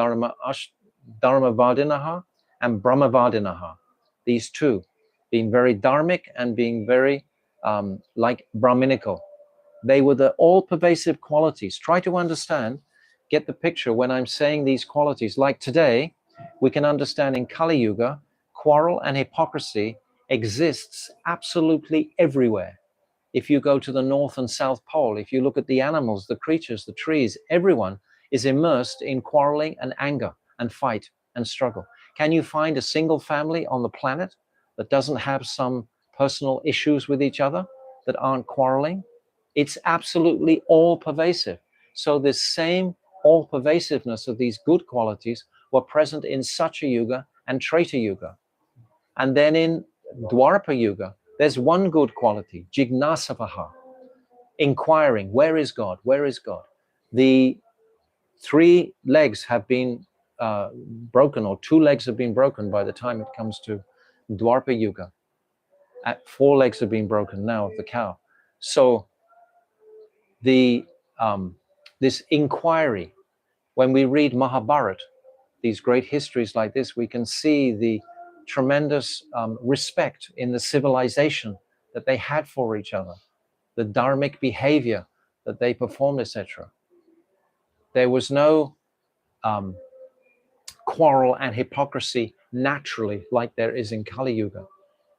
Dharmavadinaha and Brahmavadinaha. These 2, being very dharmic and being very like Brahminical. They were the all-pervasive qualities. Try to understand, get the picture when I'm saying these qualities. Like today, we can understand in Kali Yuga, quarrel and hypocrisy exists absolutely everywhere. If you go to the North and South Pole, if you look at the animals, the creatures, the trees, everyone is immersed in quarreling and anger and fight and struggle. Can you find a single family on the planet that doesn't have some personal issues with each other, that aren't quarreling? It's absolutely all-pervasive. So this same all-pervasiveness of these good qualities were present in Satya Yuga and Treta Yuga. And then in Dwapara Yuga, there's one good quality, Jignasavaha, inquiring, where is God? Where is God? The 3 legs have been broken, or 2 legs have been broken by the time it comes to Dwapara Yuga. 4 legs have been broken now of the cow. So this inquiry, when we read Mahabharata, these great histories like this, we can see the tremendous respect in the civilization that they had for each other, the dharmic behavior that they performed, etc. There was no quarrel and hypocrisy naturally like there is in Kali Yuga.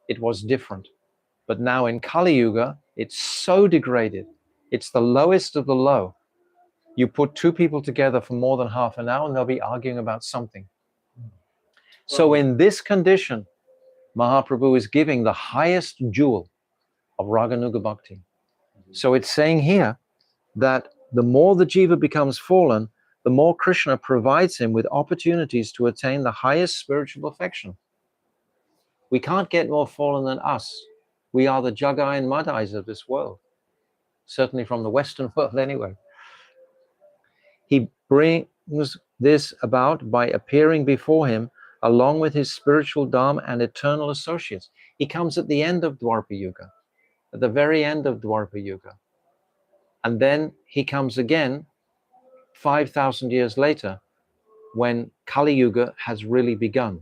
It was different. But now in Kali Yuga, it's so degraded. It's the lowest of the low. You put 2 people together for more than half an hour and they'll be arguing about something. So in this condition, Mahaprabhu is giving the highest jewel of Raganuga Bhakti. So it's saying here that the more the jiva becomes fallen, the more Krishna provides him with opportunities to attain the highest spiritual perfection. We can't get more fallen than us. We are the Jagai and Madhais of this world. certainly from the Western world anyway. He brings this about by appearing before him along with his spiritual Dharma and eternal associates. He comes at the end of Dwapara Yuga, at the very end of Dwapara Yuga. And then he comes again 5,000 years later when Kali Yuga has really begun.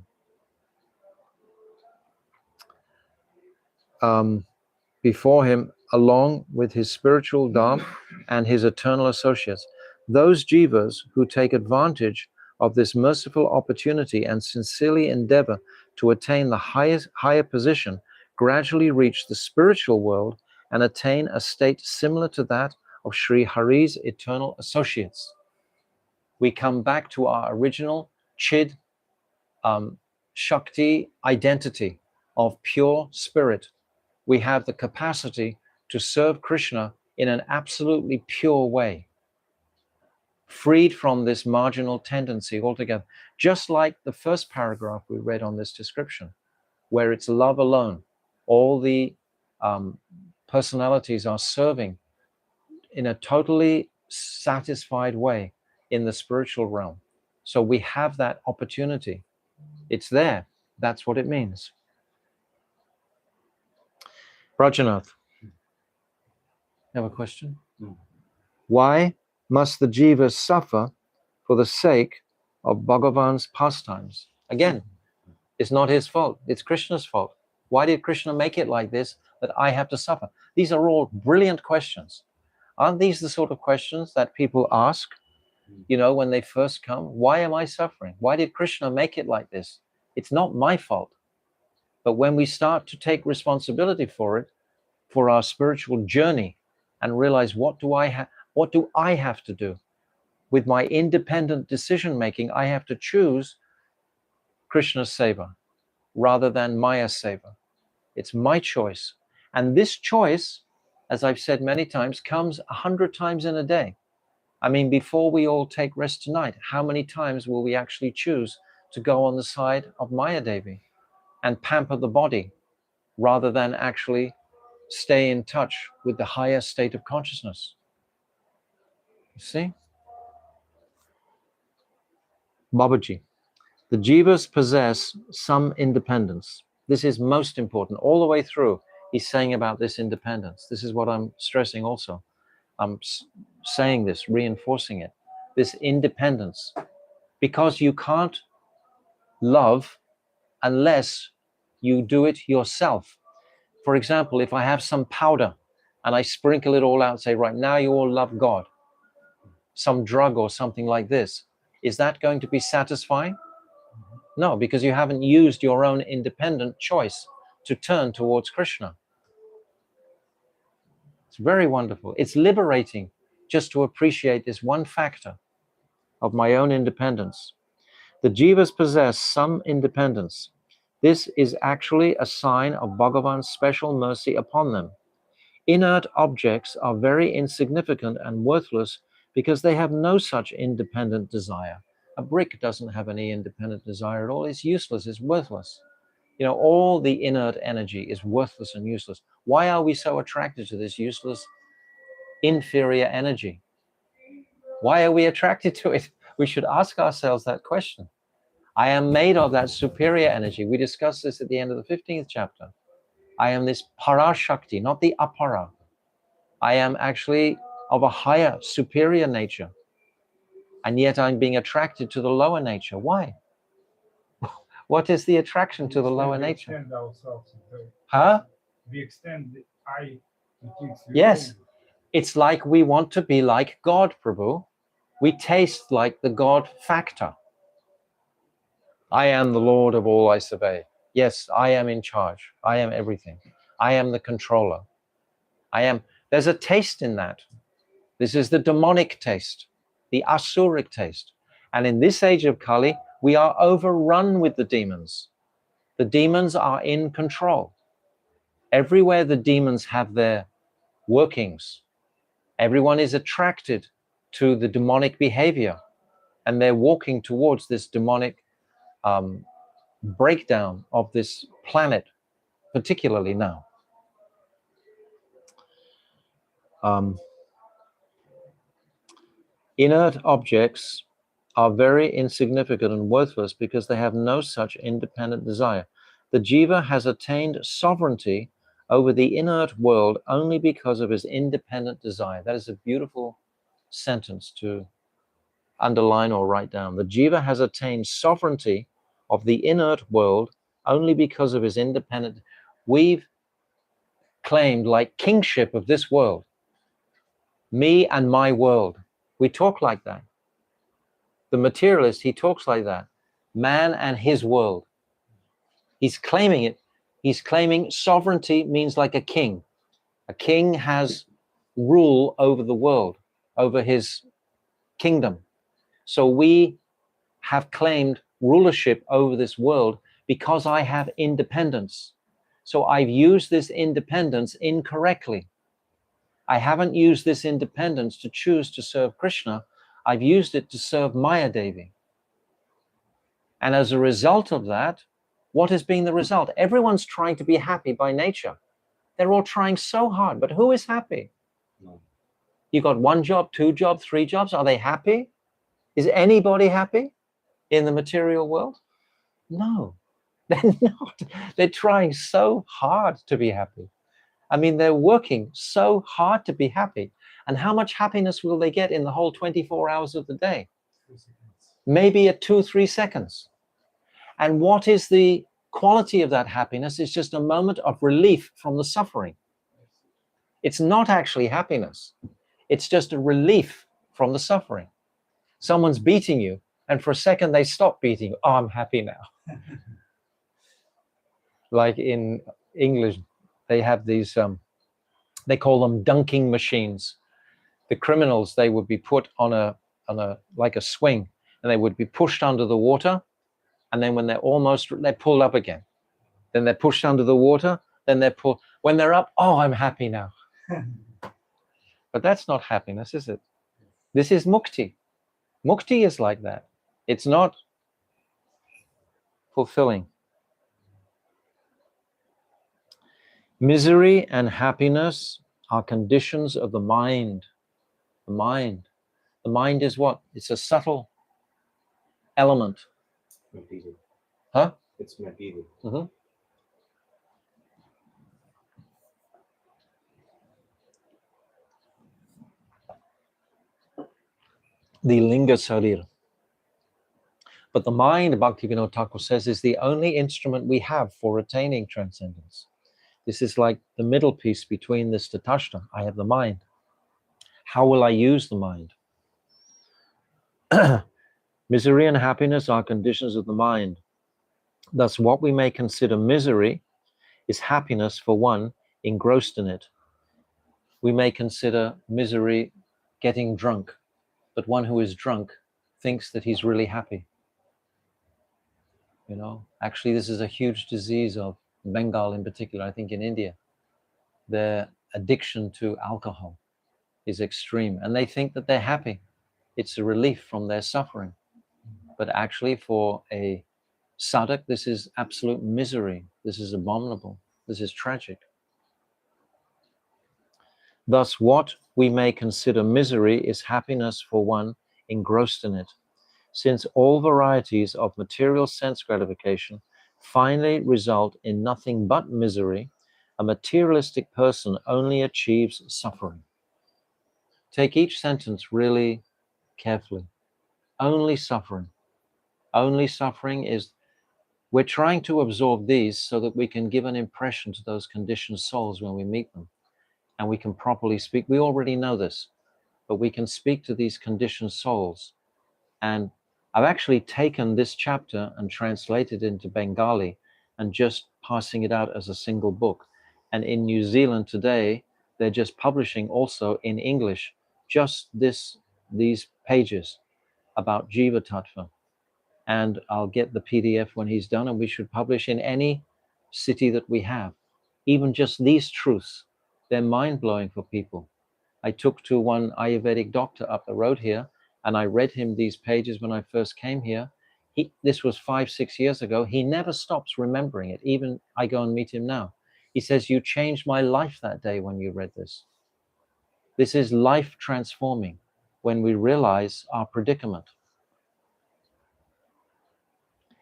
Before him, along with his spiritual Dharma and his eternal associates, those Jivas who take advantage of this merciful opportunity and sincerely endeavor to attain the higher position gradually reach the spiritual world and attain a state similar to that of Sri Hari's eternal associates. We come back to our original Chid Shakti identity of pure spirit. We have the capacity to serve Krishna in an absolutely pure way, freed from this marginal tendency altogether. Just like the first paragraph we read on this description, where it's love alone. All the personalities are serving in a totally satisfied way in the spiritual realm. So we have that opportunity. It's there. That's what it means. Rajanath, you have a question? Why must the Jivas suffer for the sake of Bhagavan's pastimes? Again, it's not his fault. It's Krishna's fault. Why did Krishna make it like this, that I have to suffer? These are all brilliant questions. Aren't these the sort of questions that people ask, you know, when they first come? Why am I suffering? Why did Krishna make it like this? It's not my fault. But when we start to take responsibility for it, for our spiritual journey, and realize what do I have to do? With my independent decision making, I have to choose Krishna's seva rather than Maya's seva. It's my choice. And this choice, as I've said many times, comes 100 times in a day. I mean, before we all take rest tonight, how many times will we actually choose to go on the side of Maya Devi and pamper the body rather than actually stay in touch with the higher state of consciousness? You see? Babaji, the Jivas possess some independence. This is most important. All the way through, he's saying about this independence. This is what I'm stressing also. I'm saying this, reinforcing it. This independence. Because you can't love unless you do it yourself. For example, if I have some powder and I sprinkle it all out and say, right now you all love God, some drug or something like this, is that going to be satisfying? No, because you haven't used your own independent choice to turn towards Krishna. It's very wonderful. It's liberating just to appreciate this one factor of my own independence. The Jivas possess some independence. This is actually a sign of Bhagavan's special mercy upon them. Inert objects are very insignificant and worthless because they have no such independent desire. A brick doesn't have any independent desire at all. It's useless, it's worthless. You know, all the inert energy is worthless and useless. Why are we so attracted to this useless, inferior energy? Why are we attracted to it? We should ask ourselves that question. I am made of that superior energy. We discussed this at the end of the 15th chapter. I am this para Shakti, not the apara. I am actually of a higher, superior nature. And yet I'm being attracted to the lower nature. Why? What is the attraction to the lower nature? Extend ourselves. Huh? We extend the I. Yes. It's like we want to be like God, Prabhu. We taste like the God factor. I am the Lord of all I survey. Yes, I am in charge. I am everything. I am the controller. There's a taste in that. This is the demonic taste, the asuric taste. And in this age of Kali, we are overrun with the demons. The demons are in control. Everywhere the demons have their workings, everyone is attracted to the demonic behavior, and they're walking towards this demonic breakdown of this planet, particularly now. Inert objects are very insignificant and worthless because they have no such independent desire. The Jiva has attained sovereignty over the inert world only because of his independent desire. That is a beautiful sentence to underline or write down. The Jiva has attained sovereignty of the inert world only because of his independent. We've claimed like kingship of this world. Me and my world. We talk like that. The materialist, he talks like that. Man and his world. He's claiming it. He's claiming sovereignty means like a king. A king has rule over the world, over his kingdom. So we have claimed rulership over this world because I have independence. So I've used this independence incorrectly. I haven't used this independence to choose to serve Krishna. I've used it to serve Maya Devi. And as a result of that, what has been the result? Everyone's trying to be happy by nature. They're all trying so hard, but who is happy? No. You got 1 job, 2 jobs, 3 jobs. Are they happy? Is anybody happy in the material world? No, they're not. They're trying so hard to be happy. I mean, they're working so hard to be happy. And how much happiness will they get in the whole 24 hours of the day? Maybe at 2-3 seconds. And what is the quality of that happiness? It's just a moment of relief from the suffering. It's not actually happiness. It's just a relief from the suffering. Someone's beating you, and for a second they stop beating you. Oh, I'm happy now. Like in English, they have these, they call them dunking machines. The criminals, they would be put on a like a swing, and they would be pushed under the water, and then when they're pulled up again. Then they're pushed under the water, then they're pulled. When they're up, oh, I'm happy now. But that's not happiness, is it? This is mukti. Mukti is like that. It's not fulfilling. Misery and happiness are conditions of the mind. The mind. The mind is what? It's a subtle element. Material. Huh? It's material. Mm-hmm. The linga sarir. But the mind, Bhaktivinoda Thakur says, is the only instrument we have for attaining transcendence. This is like the middle piece between this tatashta. I have the mind. How will I use the mind? Misery and happiness are conditions of the mind. Thus, what we may consider misery is happiness for one engrossed in it. We may consider misery getting drunk, but one who is drunk thinks that he's really happy. You know, actually, this is a huge disease of Bengal in particular, I think in India. Their addiction to alcohol is extreme, and they think that they're happy. It's a relief from their suffering. But actually, for a sadhak, this is absolute misery. This is abominable. This is tragic. Thus, what we may consider misery is happiness for one engrossed in it. Since all varieties of material sense gratification finally result in nothing but misery, a materialistic person only achieves suffering. Take each sentence really carefully. Only suffering. Only suffering is, we're trying to absorb these so that we can give an impression to those conditioned souls when we meet them. And we can properly speak. We already know this, but we can speak to these conditioned souls. And I've actually taken this chapter and translated it into Bengali and just passing it out as a single book. And in New Zealand today, they're just publishing also in English just these pages about Jiva Tattva. And I'll get the PDF when he's done, and we should publish in any city that we have. Even just these truths, they're mind-blowing for people. I took to one Ayurvedic doctor up the road here, and I read him these pages when I first came here. This was 5-6 years ago. He never stops remembering it. Even I go and meet him now. He says, you changed my life that day when you read this. This is life transforming when we realize our predicament.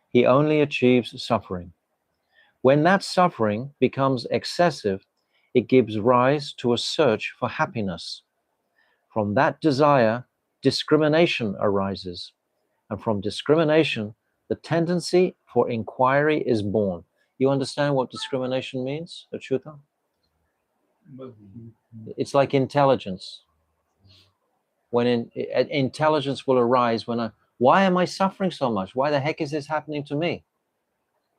He only achieves suffering. When that suffering becomes excessive, it gives rise to a search for happiness. From that desire, discrimination arises. And from discrimination, the tendency for inquiry is born. You understand what discrimination means, Achyuta? It's like intelligence. When intelligence will arise when why am I suffering so much? Why the heck is this happening to me?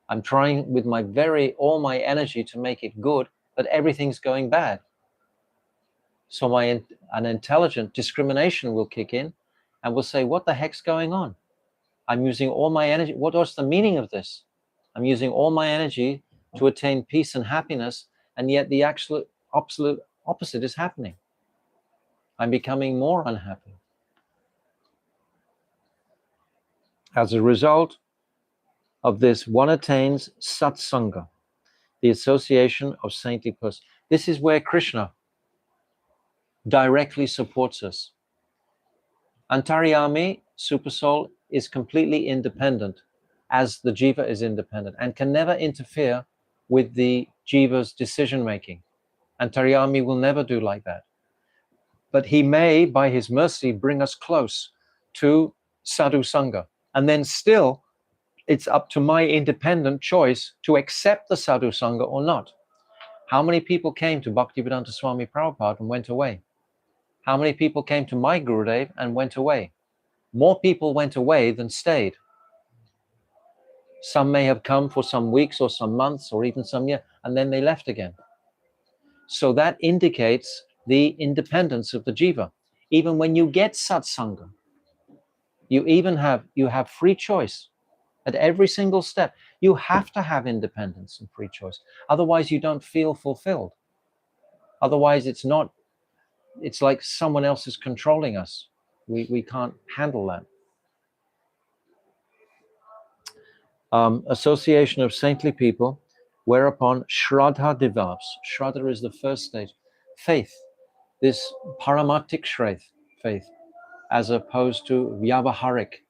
I'm trying with all my energy to make it good, but everything's going bad. So an intelligent discrimination will kick in and will say, what the heck's going on? I'm using all my energy. What's the meaning of this? I'm using all my energy to attain peace and happiness, and yet the absolute opposite is happening. I'm becoming more unhappy. As a result of this, one attains satsanga, the association of saintly persons. This is where Krishna directly supports us. Antaryami, Supersoul, is completely independent, as the Jiva is independent, and can never interfere with the Jiva's decision-making. Antaryami will never do like that. But he may, by his mercy, bring us close to Sadhu Sangha. And then still, it's up to my independent choice to accept the Sadhu Sangha or not. How many people came to Bhaktivedanta Swami Prabhupada and went away? How many people came to my Gurudev and went away? More people went away than stayed. Some may have come for some weeks or some months or even some years, and then they left again. So that indicates the independence of the Jiva. Even when you get satsanga, you have free choice at every single step. You have to have independence and free choice. Otherwise, you don't feel fulfilled. Otherwise, it's like someone else is controlling us. We can't handle that. Association of saintly people, whereupon Shraddha develops. Shraddha is the first stage. Faith, this paramartic faith, as opposed to vyavaharik.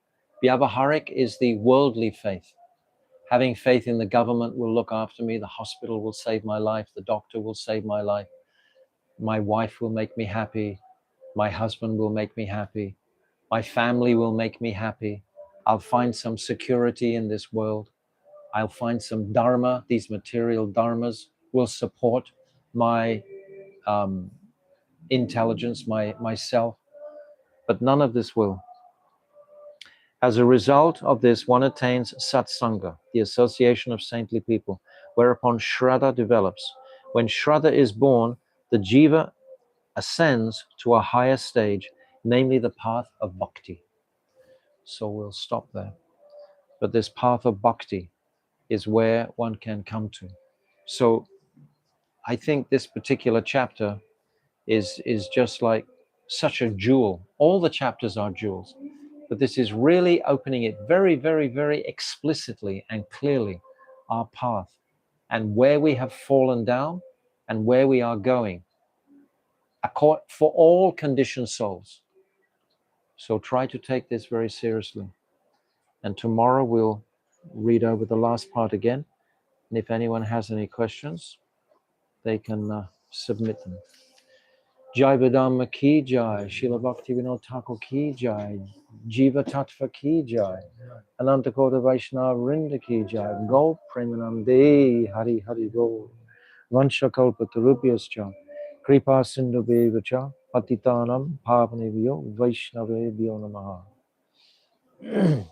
Vyavaharik is the worldly faith. Having faith in the government will look after me, the hospital will save my life, the doctor will save my life, my wife will make me happy, my husband will make me happy, my family will make me happy, I'll find some security in this world, I'll find some dharma, these material dharmas will support my intelligence, myself, but none of this will. As a result of this, one attains satsanga, the association of saintly people, whereupon Shraddha develops. When Shraddha is born, the Jiva ascends to a higher stage, namely the path of bhakti. So we'll stop there. But this path of bhakti is where one can come to. So I think this particular chapter is just like such a jewel. All the chapters are jewels. But this is really opening it very, very, very explicitly and clearly, our path and where we have fallen down and where we are going for all conditioned souls. So try to take this very seriously. And tomorrow we'll read over the last part again. And if anyone has any questions, they can submit them. Jiva Dharma ki jai, Srila Bhaktivinoda Thakur ki jai, Jiva Tattva ki jai, Anantakota Vaishnava Vrinda ki jai, Go Premanande, Hari Hari Go, Vanshakalpa Tarubhyascha, Kripa Sindhu Bevacha, Patitanam Pavanebhyo, Vaishnavebhyo Namaha.